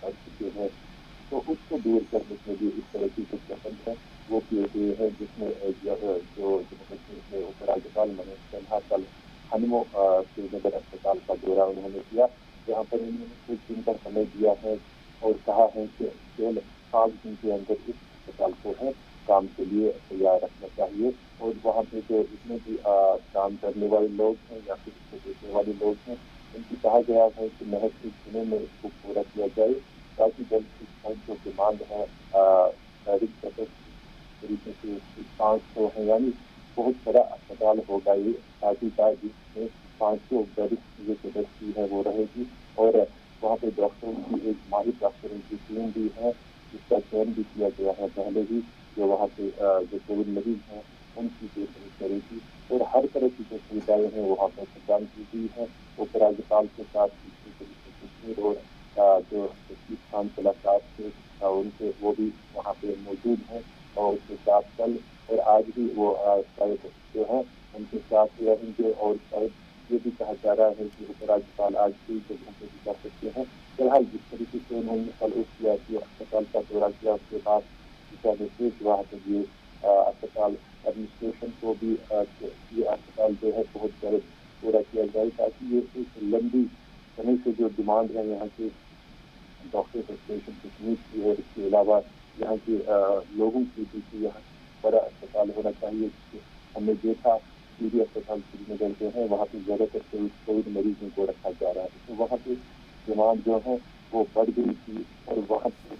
پڑ چکے ہیں، تو اس کو دور کرنے کے لیے اس طرح کی کچھ قدم ہے وہ کیے گئے ہیں، جس میں جو جموں کشمیر کے اپ راجیپال منوج سنہا کل ہنمو سری نگر اسپتال کا دورہ انہوں نے کیا، جہاں پر انہوں نے کچھ دن کا سمے دیا ہے اور کہا ہے کہ کیول 5 دن کے اندر اس اسپتال کو ہے کام کے لیے تیار رکھنا چاہیے، اور وہاں پہ جو جتنے بھی کام کرنے والے لوگ ہیں یا پھر اس کو دیکھنے والے لوگ ہیں ان کی کہا گیا ہے کہ محض 1 دنوں میں اس کو پورا کیا جائے، تاکہ جب اس کا جو ڈیمانڈ ہے ڈائریکٹ طریقے سے 500 ہے، یعنی بہت بڑا اسپتال ہوگا یہ، تاکہ جس میں 500 بیڈ کی جو کیپیسٹی ہے وہ رہے گی، اور وہاں پہ ڈاکٹروں کی ایک ماہر ڈاکٹروں کی ٹیم بھی ہے جس کا چین بھی کیا گیا ہے پہلے ہی، جو وہاں پہ جو کووڈ مریض ہیں ان کی دیکھ ریکھ کرے گی، اور ہر طرح کی جو سویدھائیں ہیں وہاں پر انتظام کی گئی ہے، اپ راجیپال کے ساتھ اسی طریقے کشمیر اور جو چیف کونسلر صاحب تھے ان کے وہ بھی وہاں پہ موجود ہیں، اور اس کے ساتھ کل اور آج بھی وہ شاید جو ہے ان کے ساتھ رہیں گے، اور شاید یہ بھی کہا جا رہا ہے کہ اپ راجیپال آج کئی جگہوں پہ بھی کر سکتے ہیں۔ فی الحال جس طریقے سے انہوں نے کل اس سیاسی اسپتال کا دورہ کیا، اس کے بعد دشا نردیش وہاں پہ یہ اسپتال ایڈمنسٹریشن کو بھی یہ اسپتال جو ہے بہت جلد پورا کیا جائے، تاکہ یہ ایک لمبی سمے سے جو ڈیمانڈ ہے یہاں کے ڈاکٹر ایسوسیشن کشمیر کی، اور اس کے علاوہ یہاں کے لوگوں کی بھی کہ یہاں بڑا اسپتال ہونا چاہیے، ہم نے دیکھا ڈی اسپتال سری نگر جو ہے وہاں پہ زیادہ تر کووڈ مریضوں کو رکھا جا رہا ہے، تو وہاں پہ ڈیمانڈ جو ہے وہ بڑھ گئی تھی، اور وہاں پہ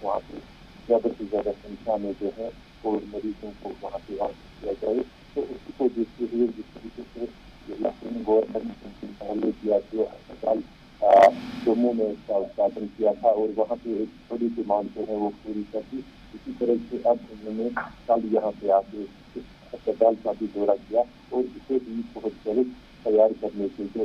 وہاں پہ زیادہ سے زیادہ سنکھیا میں جو ہے کووڈ مریضوں کو وہاں پہ کیا جائے، تو اسی کو دیکھتے ہوئے جس طریقے سے لیفٹیننٹ گورنر نے پہلے کیا جو اسپتال جموں میں اس کا ادھاٹن کیا تھا، اور وہاں پہ ایک بڑی ڈیمانڈ جو ہے وہ پوری کر دی، اسی طرح سے اب انہوں نے کل یہاں پہ آ کے اس اسپتال کا بھی دورہ کیا، اور اسے بھی بہت جلد تیار کرنے کے جو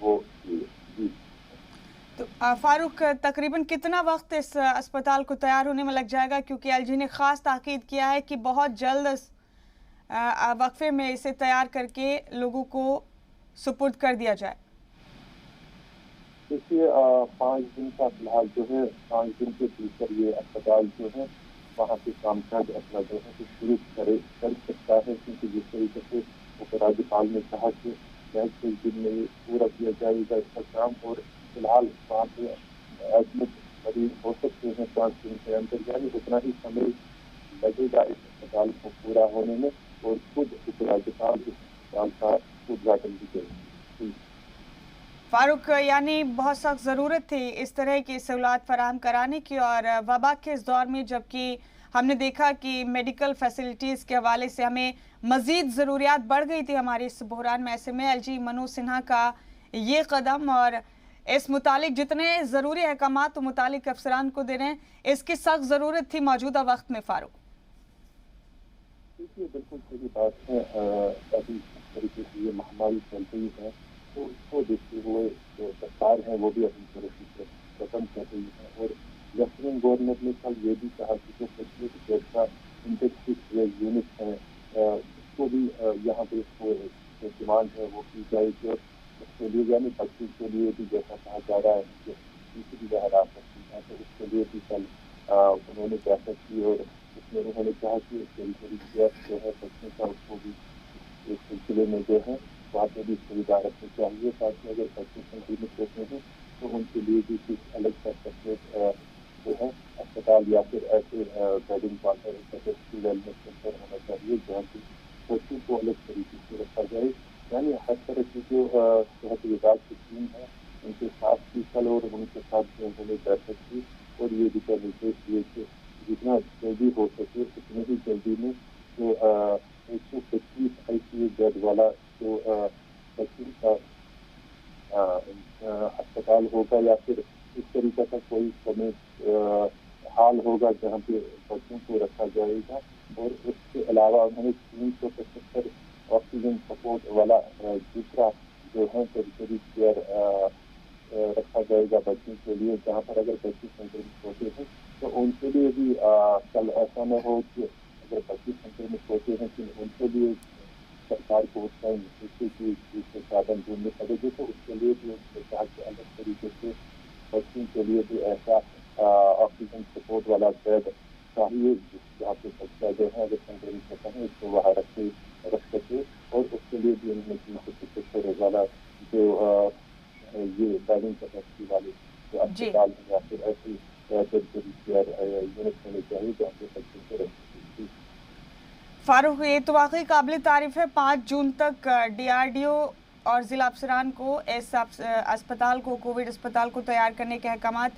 وہ دی۔ تو فاروق تقریباً کتنا وقت اس اسپتال کو تیار ہونے میں لگ جائے گا، کیونکہ ایل جی نے خاص تاکید کیا ہے کہ بہت جلد وقفے میں اسے تیار کر کے لوگوں کو سپرد کر دیا جائے؟ دیکھیے 5 دن کا فی الحال جو ہے 5 دن کے بھیتر یہ اسپتال جو ہے وہاں پہ کام کاج اپنا جو ہے تو شروع کر سکتا ہے، کیونکہ جس طریقے سے اپ راجیپال نے کہا کہ محض 1 دن میں یہ پورا کیا جائے گا اس کا کام، اور فی الحال وہاں پہ ایڈمٹ مریض ہو سکتے ہیں 5 دن کے اندر، یعنی اتنا ہی سمے لگے گا اس اسپتال کو پورا ہونے میں، اور خود اپ راجیپال اس اسپتال کا ادھاٹن بھی کریں گے۔ فاروق، یعنی بہت سخت ضرورت تھی اس طرح کی سہولات فراہم کرانے کی، اور وبا کے اس دور میں جبکہ ہم نے دیکھا کہ میڈیکل فیسلٹیز کے حوالے سے ہمیں مزید ضروریات بڑھ گئی تھی ہماری اس بحران میں، ایسے میں ایل جی منوج سنہا کا یہ قدم اور اس متعلق جتنے ضروری احکامات متعلق افسران کو دے رہے ہیں، اس کی سخت ضرورت تھی موجودہ وقت میں۔ فاروق دیکھیے بالکل صحیح بات ہے، ابھی اس طریقے سے یہ مہاماری چل رہی ہے تو اس کو دیکھتے ہوئے جو سرکار ہے وہ بھی اپنی طرف سے قدم کر رہی ہے، اور لیفٹیننٹ گورنر نے کل یہ بھی کہا کہ جو کشمیر جیسا انٹینسو یونٹ ہے اس کو بھی یہاں پہ جو ڈیمانڈ ہے وہ کی جائے گی، اور اس کے لیے یعنی بچوں کے لیے بھی جیسا کہا جا رہا ہے کہ دوسری ظاہر آ سکتی ہے، تو اس کے لیے بھی کل انہوں نے بیٹھک کی، اور اس میں انہوں نے کہا کہ پیری کیئر جو ہے بچوں کا اس کو بھی اس سلسلے میں جو ہے وہاں پہ بھی سویدھا رکھنی چاہیے، تاکہ اگر بچے سنکرمت ہوتے ہیں تو ان کے لیے بھی کچھ الگ سا سپریٹ جو ہے اسپتال یا پھر ایسے بیڈنگ کیپیسٹی ویلنس سینٹر ہونا چاہیے جہاں پہ بچوں کو الگ طریقے سے رکھا جائے، یعنی ہر طرح کی جو صحت وباگ کی ٹیم ہے ان کے ساتھ بھی کل اور ان کے ساتھ جو انہوں نے بیٹھک کی، اور یہ دشا نردیش دیے کہ جتنا جلدی ہو سکے اتنی ہی جلدی میں جو 125 آئی سی یو بیڈ والا جو بچوں کا اسپتال ہوگا یا پھر اس طریقے کا کوئی حال ہوگا جہاں پہ بچوں کو رکھا جائے گا، اور اس کے علاوہ انہوں نے 375 آکسیجن سپورٹ والا دوسرا جو ہے ٹیریٹری کیئر رکھا جائے گا بچوں کے لیے، جہاں پر اگر بچے سنکرمت ہوتے ہیں تو ان کے لیے بھی کل ایسا نہ ہو کہ اگر بچے سنکرمت ہوتے ہیں کہ ان کے لیے سرکار کو اس ٹائم دوسرے سادھن ڈھونڈنے پڑے گی، تو اس کے لیے بھی ان نے کہا کہ الگ طریقے سے بچوں کے لیے بھی ایسا آکسیجن سپورٹ والا بیڈ چاہیے جہاں پہ بچہ جو ہے اگر سنکرمت ہوتا ہے اس کو وہاں رکھ سکے، اور اس کے لیے بھی انہوں نے روزانہ جو یہ بیڈنگ کیپیسٹی والے جو اسپتال ہیں یا پھر ایسی یونٹ ہونے چاہیے جہاں پہ بچوں کو رکھ سکے۔ فاروق، یہ تو واقعی قابل تعریف ہے، 5 جون تک DRDO اور ضلع افسران کو اس اسپتال کو، کووڈ اسپتال کو تیار کرنے کے احکامات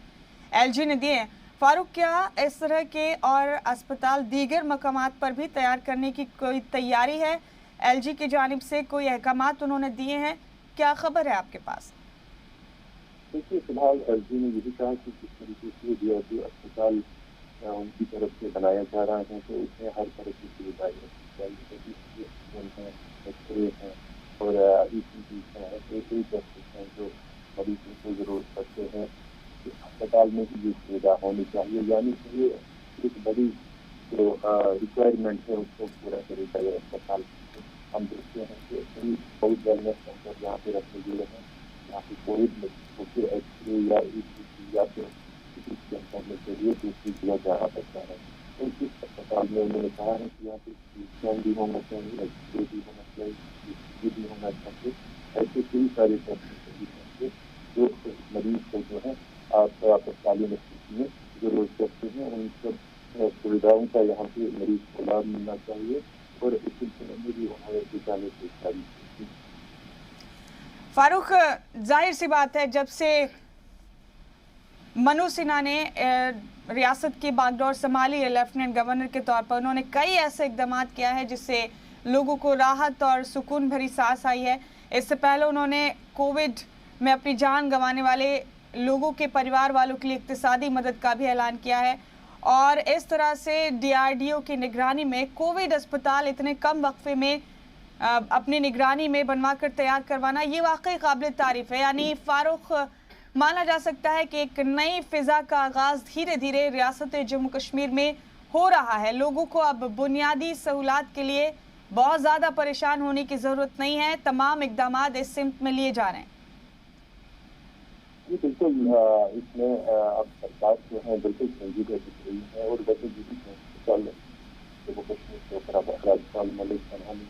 LG نے دیے ہیں۔ فاروق، کیا اس طرح کے اور اسپتال دیگر مقامات پر بھی تیار کرنے کی کوئی تیاری ہے؟ LG کی جانب سے کوئی احکامات انہوں نے دیے ہیں، کیا خبر ہے آپ کے پاس؟ دیکھیے، فی الحال LG نے یہی کہا کہ جس طریقے سے DRDO اسپتال ان کی طرف سے بنایا جا رہا ہے تو اس میں ہر طرح کی سویدھائیں ہیں، ایکسرے ہیں اور ECG ہیں جو مریضوں کو ضرورت پڑتے ہیں، اسپتال میں بھی یہ سویدھا ہونی چاہیے، یعنی کہ یہ ایک بڑی جو ریکوائرمنٹ ہے اس کو پورا کرے گا یہ اسپتال۔ ہم دیکھتے ہیں کہ کووڈ ویلنس سینٹر جہاں پہ رکھے گئے ہیں، یہاں پہ کووڈ میں ایکسرے یا ECG یا پھر کرنے کے لیے دوسری جگہ جانا پڑتا ہے۔ تو اس اسپتال میں انہوں نے کہا ہے کہ یہاں پہ اسکین بھی ہونا چاہیے، ایکسرے بھی ہونا چاہیے، ECG بھی ہونا چاہیے، ایسے کئی سارے ٹیسٹ جو مریض کو جو ہے تعلیم میں ضرورت پڑتی ہے، ان سب سویدھاؤں کا یہاں پہ مریض کو لابھ ملنا چاہیے، اور اس سلسلے میں بھی انہوں نے جانے کی تعریف کی۔ فاروق، ظاہر سی بات ہے جب سے منوج سنہا نے ریاست کی باغ ڈور سنبھالی ہے لیفٹیننٹ گورنر کے طور پر، انہوں نے کئی ایسے اقدامات کیا ہے جس سے لوگوں کو راحت اور سکون بھری سانس آئی ہے۔ اس سے پہلے انہوں نے کووڈ میں اپنی جان گنوانے والے لوگوں کے پریوار والوں کے لیے اقتصادی مدد کا بھی اعلان کیا ہے، اور اس طرح سے DRDO کی نگرانی میں کووڈ اسپتال اتنے کم وقفے میں اپنی نگرانی میں بنوا کر تیار کروانا، یہ واقعی قابل تعریف ہے۔ یعنی فاروق، مانا جا سکتا ہے کہ ایک نئی فضا کا آغاز دھیرے دھیرے ریاست جموں کشمیر میں ہو رہا ہے۔ لوگوں کو اب بنیادی سہولات کے لیے بہت زیادہ پریشان ہونے کی ضرورت نہیں ہے، تمام اقدامات اس سمت میں لیے جا رہے ہیں۔ جی بالکل، اس میں اب سرکار جو ہے بالکل سنجیدہ دکھ رہی ہے، اور ویسے بھی جموں کشمیر کے اوپر راجپال ملک سنہا نے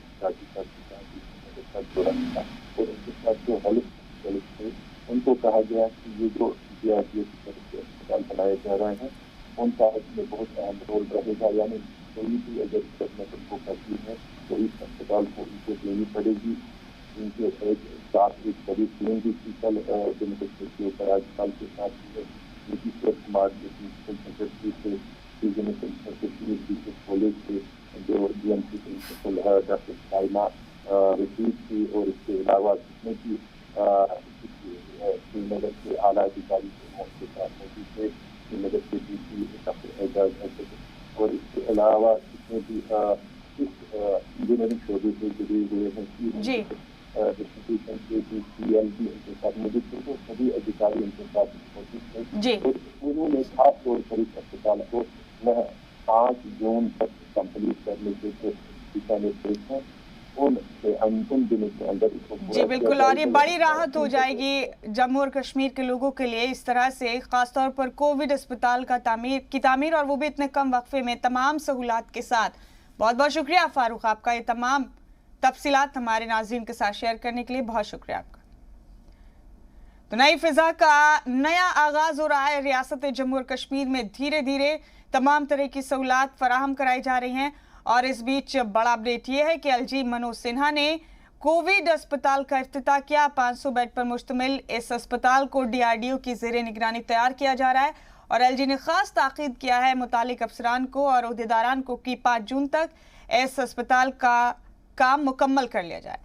جوڑا تھا، اور ان کے ساتھ جو ہیلتھ تھے ان کو کہا گیا کہ یہ جو DRDO کی طرف سے اسپتال بنائے جا رہے ہیں ان کا اس میں بہت اہم رول رہے گا، یعنی کوئی بھی اگر خدمت ان کو کرتی ہے تو اس اسپتال کو ان کو دینی پڑے گی۔ ان کے ساتھ ایک بڑی ٹیم بھی کل جموں کشمیر کے اوپر راجپال کے ساتھ نتیش کمار کے پرنسپل سیکرٹری تھے، ریجنل کشمیر کالج کے جو DMC پرنسپل ہے ڈاکٹر سائمہ رشید تھی، اور اس کے علاوہ جتنے بھی سری نگر کے اعلیٰ ادھیکاری کے ساتھ موجود تھے، سری نگر کے DC ڈاکٹر اعجاز احمد، اور اس کے علاوہ جتنے بھی اس انجینئرنگ شعبے سے جڑے ہوئے ہیں ڈسٹریبیوشن کے PLB ان کے ساتھ موجود تھے، تو سبھی ادھیکاری ان کے ساتھ موجود تھے، اور انہوں نے خاص طور پر اس اسپتال کو 5 جون تک کمپلیٹ کرنے کے دشا نردیش ہیں، ان دنوں کے اندر اس کو جی بالکل، اور یہ بڑی راحت ہو جائے گی جموں اور کشمیر کے لوگوں کے لیے اس طرح سے، خاص طور پر کووڈ اسپتال کا تعمیر اور وہ بھی اتنے کم وقفے میں تمام سہولات کے ساتھ۔ بہت بہت شکریہ فاروق، آپ کا یہ تمام تفصیلات ہمارے ناظرین کے ساتھ شیئر کرنے کے لیے بہت شکریہ آپ کا۔ تو نئی فضا کا نیا آغاز ہو رہا ہے ریاست جموں اور کشمیر میں، دھیرے دھیرے تمام طرح کی سہولات فراہم کرائی جا رہی ہیں، اور اس بیچ بڑا اپڈیٹ یہ ہے کہ LG منوج سنہا نے کووڈ اسپتال کا افتتاح کیا۔ 500 بیڈ پر مشتمل اس اسپتال کو DRDO کی زیر نگرانی تیار کیا جا رہا ہے، اور LG نے خاص تاکید کیا ہے متعلق افسران کو اور عہدیداران کو کہ 5 جون تک اس اسپتال کا کام مکمل کر لیا جائے۔